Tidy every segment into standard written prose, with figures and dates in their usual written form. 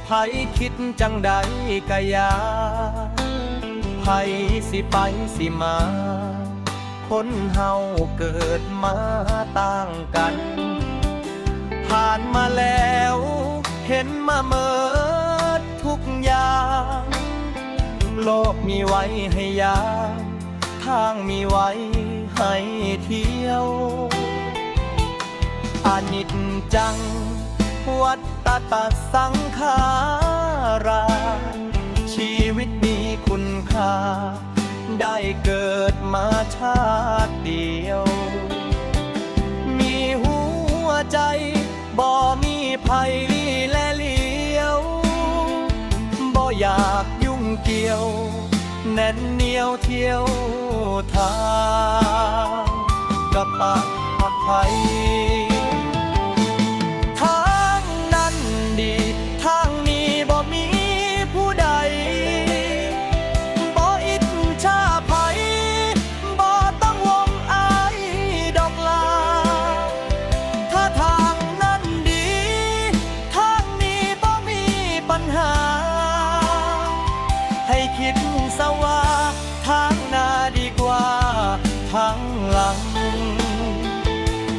ไผคิดจังใดกะยาไผสิไปสิมาคนเฮาเกิดมาต่างกันผ่านมาแล้วเห็นมาเมิดทุกอย่างโลกมีไว้ให้ยามทางมีไว้ให้เที่ยวอนิจจังวัฏฏะสังขาราชีวิตมีคุณค่าได้เกิดมาชาติเดียวมีหัวใจบ่มีภัยและเลี้ยวบ่อยากยุ่งเกี่ยวแน่นเหนียวเที่ยวทางกับปากภัยทางนั้นดีทางนี้บ่มีผู้ใดบ่อิจฉาไผบ่ต้องวงอายดอกลาถ้าทางนั้นดีทางนี้บ่มีปัญหาให้คิดซะว่าทางหน้าดีกว่าทางหลัง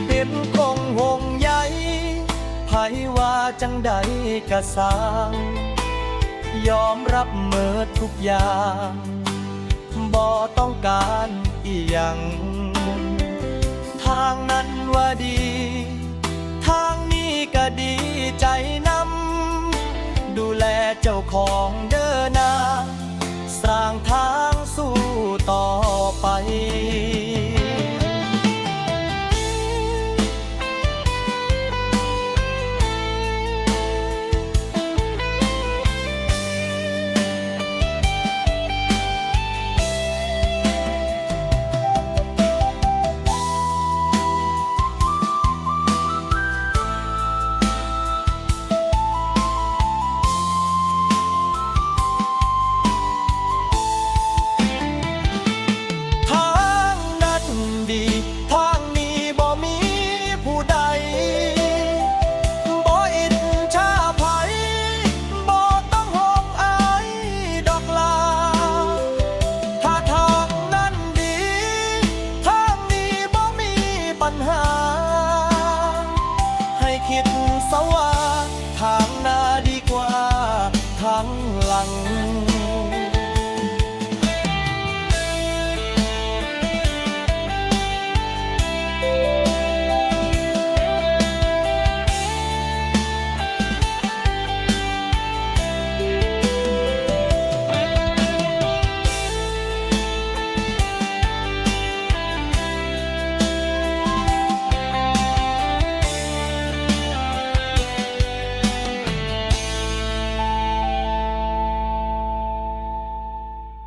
เต็มคงห่วงใยไผว่าจังใดกะสร้างยอมรับเมิดทุกอย่างบ่ต้องการอีหยังทางนั้นว่าดีทางนี้ก็ดีใจนำดูแลเจ้าของเด้อ